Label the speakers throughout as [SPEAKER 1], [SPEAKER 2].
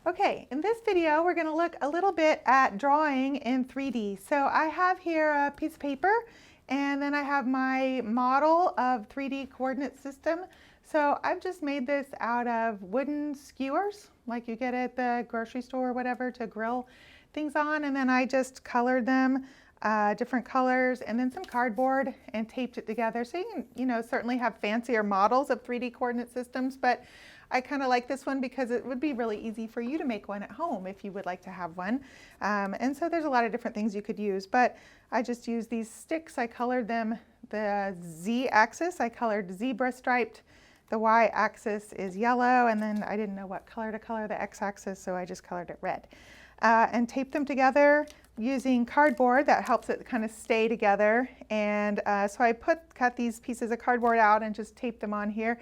[SPEAKER 1] Okay, in this video we're going to look a little bit at drawing in 3D. So I have here a piece of paper and then I have my model of 3D coordinate system. So I've just made this out of wooden skewers like you get at the grocery store or whatever to grill things on, and then I just colored them different colors and then some cardboard and taped it together. So you can, certainly have fancier models of 3D coordinate systems, but I kind of like this one because it would be really easy for you to make one at home if you would like to have one. And so there's a lot of different things you could use, but I just used these sticks. I colored them the Z-axis. I colored zebra striped. The Y-axis is yellow, and then I didn't know what color to color the X-axis, so I just colored it red. And taped them together using cardboard. That helps it kind of stay together. And so I cut these pieces of cardboard out and just taped them on here.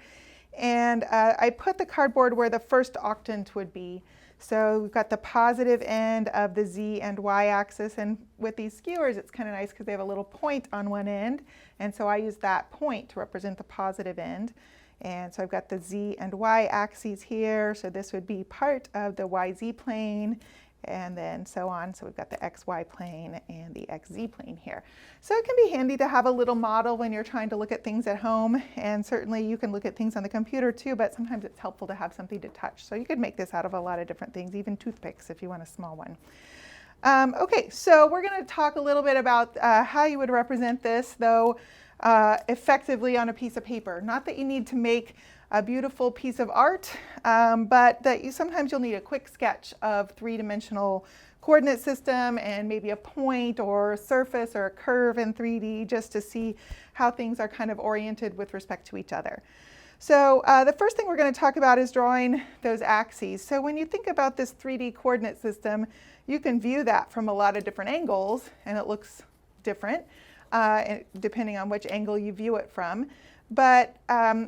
[SPEAKER 1] And I put the cardboard where the first octant would be. So we've got the positive end of the Z and Y axis, and with these skewers it's kind of nice because they have a little point on one end, and so I use that point to represent the positive end. And so I've got the Z and Y axes here, so this would be part of the YZ plane, and then so on. So we've got the XY plane and the XZ plane here. So it can be handy to have a little model when you're trying to look at things at home, and certainly you can look at things on the computer too, but sometimes it's helpful to have something to touch. So you could make this out of a lot of different things, even toothpicks if you want a small one. Okay, so we're going to talk a little bit about how you would represent this, though, effectively on a piece of paper. Not that you need to make a beautiful piece of art, but that sometimes you'll need a quick sketch of three-dimensional coordinate system and maybe a point or a surface or a curve in 3D just to see how things are kind of oriented with respect to each other. So the first thing we're going to talk about is drawing those axes. So when you think about this 3D coordinate system, you can view that from a lot of different angles, and it looks different depending on which angle you view it from. But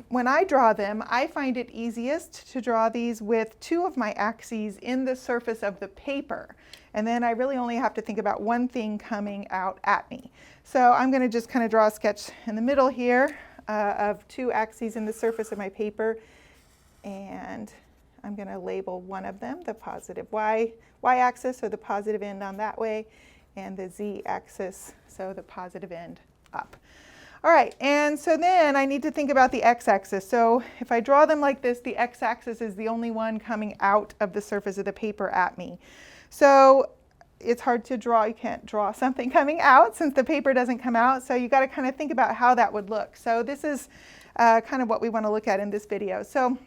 [SPEAKER 1] when I draw them, I find it easiest to draw these with two of my axes in the surface of the paper. And then I really only have to think about one thing coming out at me. So I'm going to just kind of draw a sketch in the middle here of two axes in the surface of my paper. And I'm going to label one of them the positive y-axis, so the positive end on that way, and the z-axis, so the positive end up. All right, and so then I need to think about the x-axis. So if I draw them like this, the x-axis is the only one coming out of the surface of the paper at me. So it's hard to draw. You can't draw something coming out since the paper doesn't come out. So you got to kind of think about how that would look. So this is kind of what we want to look at in this video. So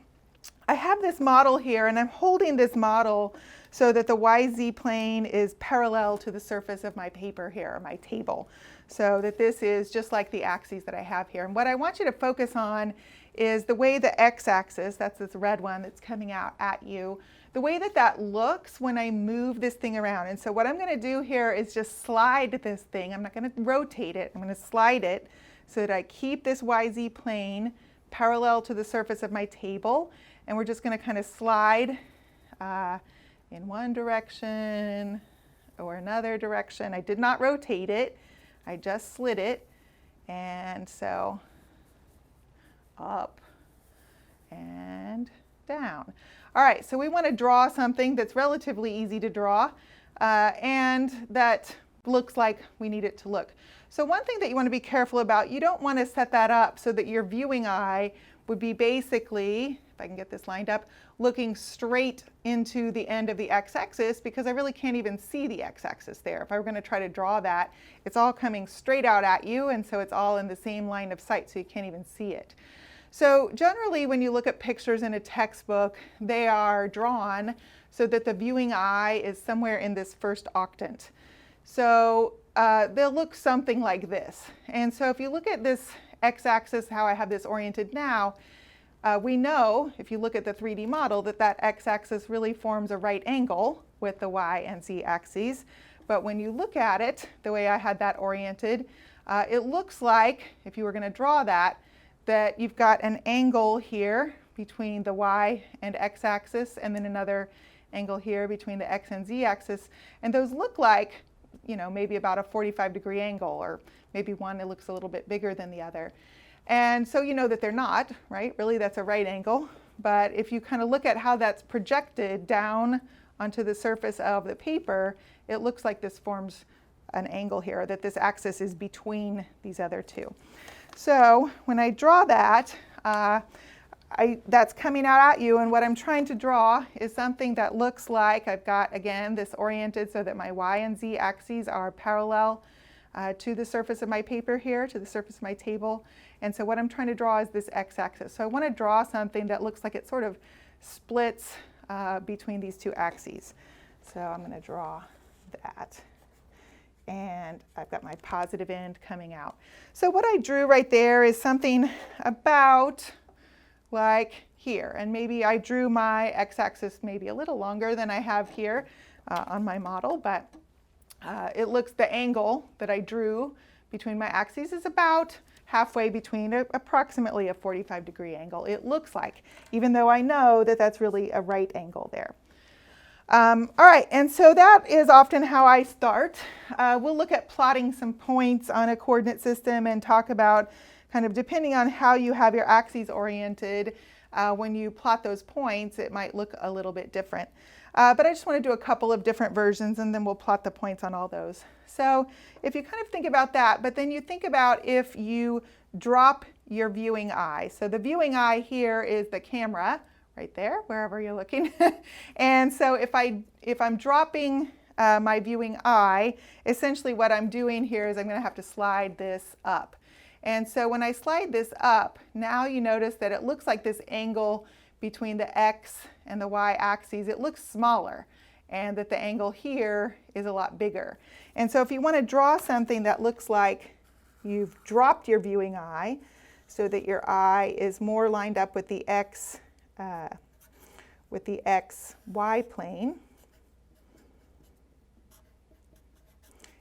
[SPEAKER 1] I have this model here, and I'm holding this model so that the YZ plane is parallel to the surface of my paper here, or my table. So that this is just like the axes that I have here. And what I want you to focus on is the way the x-axis, that's this red one that's coming out at you, the way that that looks when I move this thing around. And so what I'm going to do here is just slide this thing. I'm not going to rotate it. I'm going to slide it so that I keep this YZ plane parallel to the surface of my table. And we're just going to kind of slide in one direction or another direction. I did not rotate it. I just slid it, and so up and down. All right, so we want to draw something that's relatively easy to draw and that looks like we need it to look. So one thing that you want to be careful about, you don't want to set that up so that your viewing eye would be basically, if I can get this lined up, looking straight into the end of the x-axis, because I really can't even see the x-axis there. If I were going to try to draw that, it's all coming straight out at you, and so it's all in the same line of sight, so you can't even see it. So generally when you look at pictures in a textbook, they are drawn so that the viewing eye is somewhere in this first octant. So they'll look something like this. And so if you look at this x-axis, how I have this oriented now, we know, if you look at the 3D model, that that x-axis really forms a right angle with the y and z axes. But when you look at it, the way I had that oriented, it looks like, if you were going to draw that, that you've got an angle here between the y and x axis, and then another angle here between the x and z axis. And those look like, maybe about a 45-degree angle, or maybe one that looks a little bit bigger than the other. And so you know that they're not, right? Really, that's a right angle. but if you kind of look at how that's projected down onto the surface of the paper, it looks like this forms an angle here, that this axis is between these other two. So when I draw that, that's coming out at you, and what I'm trying to draw is something that looks like I've got, again, this oriented so that my y and z axes are parallel to the surface of my paper here, to the surface of my table. And so what I'm trying to draw is this x-axis. So I want to draw something that looks like it sort of splits between these two axes. So I'm going to draw that. And I've got my positive end coming out. So what I drew right there is something about like here. And maybe I drew my x-axis maybe a little longer than I have here on my model, but it looks, the angle that I drew between my axes is about halfway between approximately a 45-degree angle, it looks like, even though I know that that's really a right angle there. All right, and so that is often how I start. We'll look at plotting some points on a coordinate system and talk about kind of depending on how you have your axes oriented, when you plot those points, it might look a little bit different. But I just want to do a couple of different versions and then we'll plot the points on all those. So if you kind of think about that, but then you think about if you drop your viewing eye. So the viewing eye here is the camera right there, wherever you're looking. And so if I'm dropping my viewing eye, essentially what I'm doing here is I'm going to have to slide this up. And so when I slide this up, now you notice that it looks like this angle between the x and the y axes, it looks smaller, and that the angle here is a lot bigger. And so if you want to draw something that looks like you've dropped your viewing eye so that your eye is more lined up with the xy plane,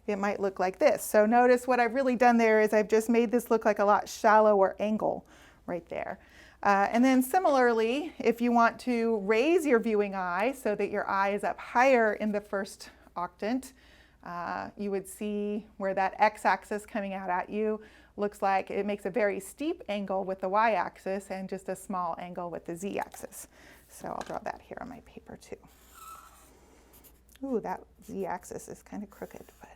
[SPEAKER 1] it might look like this. So notice what I've really done there is I've just made this look like a lot shallower angle right there. And then similarly, if you want to raise your viewing eye so that your eye is up higher in the first octant, you would see where that x-axis coming out at you looks like it makes a very steep angle with the y-axis and just a small angle with the z-axis. So I'll draw that here on my paper too. Ooh, that z-axis is kind of crooked, but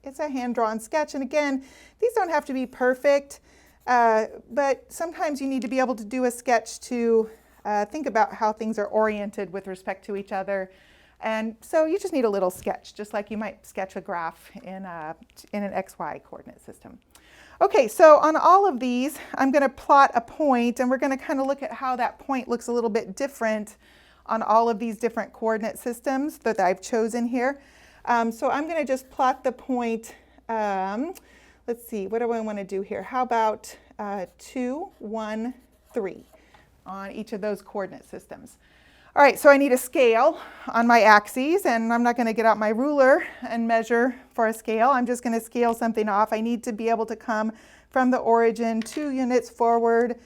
[SPEAKER 1] it's a hand-drawn sketch. And again, these don't have to be perfect, but sometimes you need to be able to do a sketch to think about how things are oriented with respect to each other. And so you just need a little sketch, just like you might sketch a graph in an XY coordinate system. Okay, so on all of these, I'm going to plot a point, and we're going to kind of look at how that point looks a little bit different on all of these different coordinate systems that I've chosen here. So I'm going to just plot the point, let's see, what do I want to do here? How about 2, 1, 3 on each of those coordinate systems? All right, so I need a scale on my axes, and I'm not going to get out my ruler and measure for a scale. I'm just going to scale something off. I need to be able to come from the origin 2 units forward,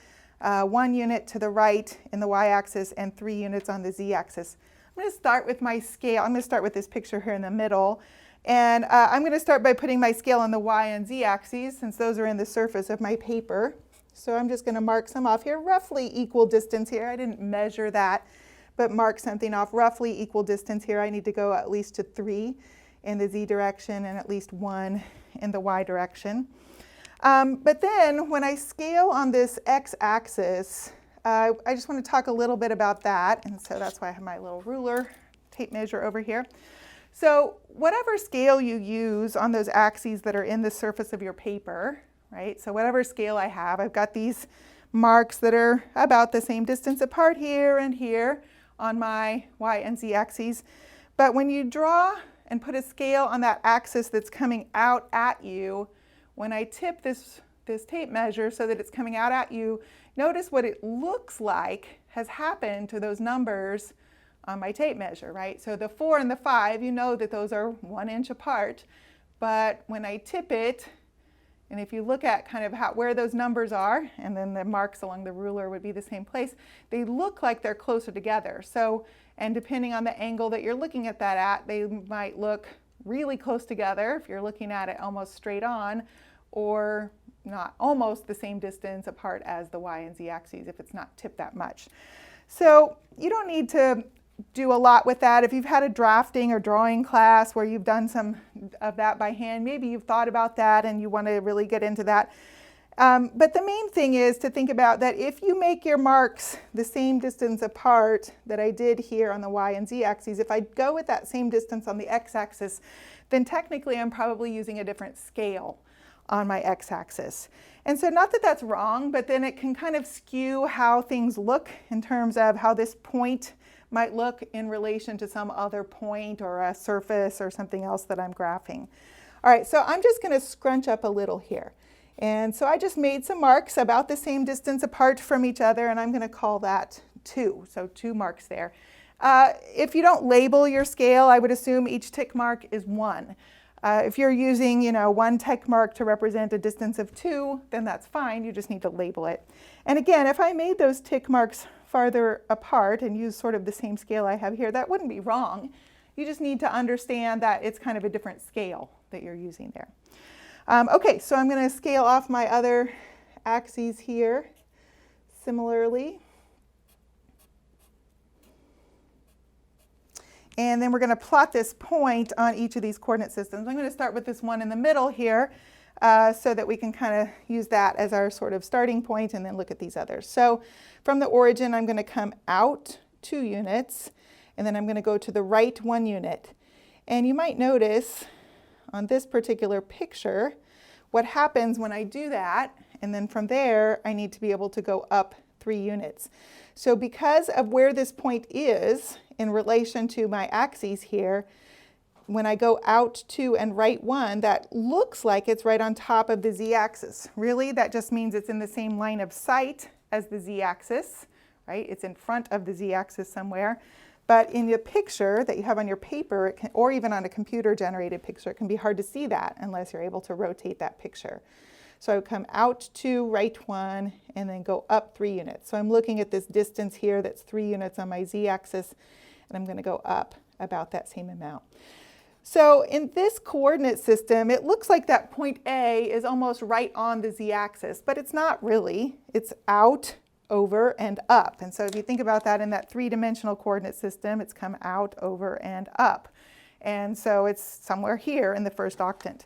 [SPEAKER 1] 1 unit to the right in the y-axis, and 3 units on the z-axis. I'm going to start with my scale. I'm going to start with this picture here in the middle. And I'm going to start by putting my scale on the y and z axes, since those are in the surface of my paper. So I'm just going to mark some off here, roughly equal distance here. I didn't measure that, but mark something off roughly equal distance here. I need to go at least to 3 in the z direction and at least 1 in the y direction. But then when I scale on this x-axis, I just want to talk a little bit about that. And so that's why I have my little ruler tape measure over here. So whatever scale you use on those axes that are in the surface of your paper, right? So whatever scale I have, I've got these marks that are about the same distance apart here and here on my y and z axes. But when you draw and put a scale on that axis that's coming out at you, when I tip this tape measure so that it's coming out at you, notice what it looks like has happened to those numbers on my tape measure, right? So the 4 and the 5, you know that those are 1 inch apart. But when I tip it, and if you look at kind of where those numbers are, and then the marks along the ruler would be the same place, they look like they're closer together. So, and depending on the angle that you're looking at that at, they might look really close together if you're looking at it almost straight on, or not almost the same distance apart as the y and z axes if it's not tipped that much. So you don't need to do a lot with that. If you've had a drafting or drawing class where you've done some of that by hand, maybe you've thought about that and you want to really get into that. But the main thing is to think about that if you make your marks the same distance apart that I did here on the y and z axes, if I go with that same distance on the x-axis, then technically I'm probably using a different scale on my x-axis. And so not that that's wrong, but then it can kind of skew how things look in terms of how this point might look in relation to some other point or a surface or something else that I'm graphing. All right, so I'm just going to scrunch up a little here. And so I just made some marks about the same distance apart from each other, and I'm going to call that 2. So 2 marks there. If you don't label your scale, I would assume each tick mark is 1. If you're using, 1 tick mark to represent a distance of 2, then that's fine. You just need to label it. And again, if I made those tick marks farther apart and use sort of the same scale I have here, that wouldn't be wrong. You just need to understand that it's kind of a different scale that you're using there. Okay, so I'm going to scale off my other axes here similarly. And then we're going to plot this point on each of these coordinate systems. I'm going to start with this one in the middle here so that we can kind of use that as our sort of starting point and then look at these others. So from the origin, I'm going to come out 2 units, and then I'm going to go to the right 1 unit. And you might notice on this particular picture what happens when I do that, and then from there I need to be able to go up 3 units. So because of where this point is in relation to my axes here, when I go out 2 and right 1, that looks like it's right on top of the z-axis. Really, that just means it's in the same line of sight as the z-axis, right? It's in front of the z-axis somewhere. But in the picture that you have on your paper, or even on a computer-generated picture, it can be hard to see that unless you're able to rotate that picture. So I would come out 2, right 1, and then go up 3 units. So I'm looking at this distance here that's 3 units on my z-axis, and I'm going to go up about that same amount. So in this coordinate system, it looks like that point A is almost right on the z-axis, but it's not really. It's out, over, and up. And so if you think about that in that 3-dimensional coordinate system, it's come out, over, and up. And so it's somewhere here in the first octant.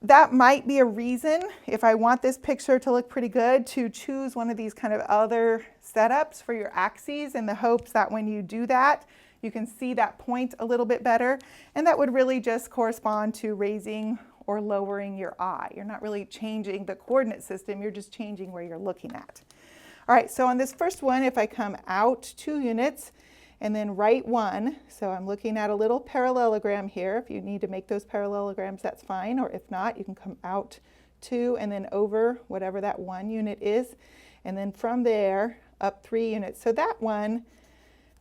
[SPEAKER 1] That might be a reason, if I want this picture to look pretty good, to choose one of these kind of other setups for your axes in the hopes that when you do that, you can see that point a little bit better. And that would really just correspond to raising or lowering your eye. You're not really changing the coordinate system, you're just changing where you're looking at. All right, so on this first one, if I come out 2 units and then right 1, so I'm looking at a little parallelogram here. If you need to make those parallelograms, that's fine, or if not, you can come out 2 and then over whatever that 1 unit is, and then from there up 3 units. So that one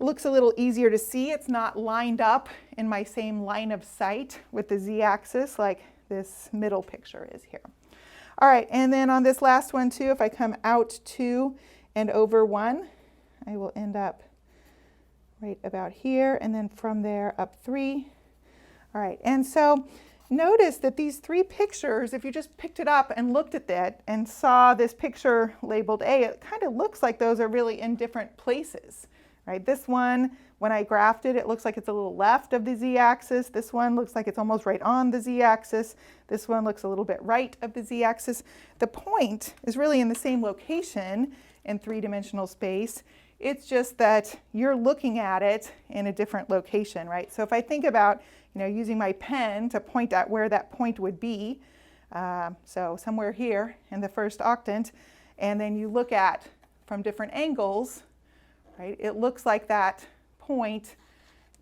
[SPEAKER 1] looks a little easier to see. It's not lined up in my same line of sight with the z-axis like this middle picture is here. All right, and then on this last one too, if I come out 2 and over 1, I will end up right about here, and then from there up 3. All right, and so notice that these 3 pictures, if you just picked it up and looked at that and saw this picture labeled A, it kind of looks like those are really in different places, right? This one, when I graphed it, it looks like it's a little left of the z-axis. This one looks like it's almost right on the z-axis. This one looks a little bit right of the z-axis. The point is really in the same location in 3-dimensional space. It's just that you're looking at it in a different location, right? So if I think about, using my pen to point at where that point would be, so somewhere here in the first octant, and then you look at from different angles, right? It looks like that point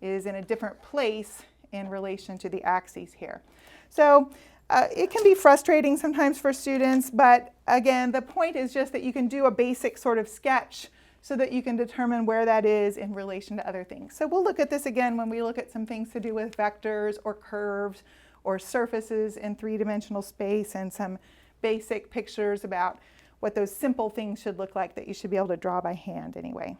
[SPEAKER 1] is in a different place in relation to the axes here. So it can be frustrating sometimes for students, but again, the point is just that you can do a basic sort of sketch so that you can determine where that is in relation to other things. So we'll look at this again when we look at some things to do with vectors or curves or surfaces in 3-dimensional space, and some basic pictures about what those simple things should look like that you should be able to draw by hand anyway.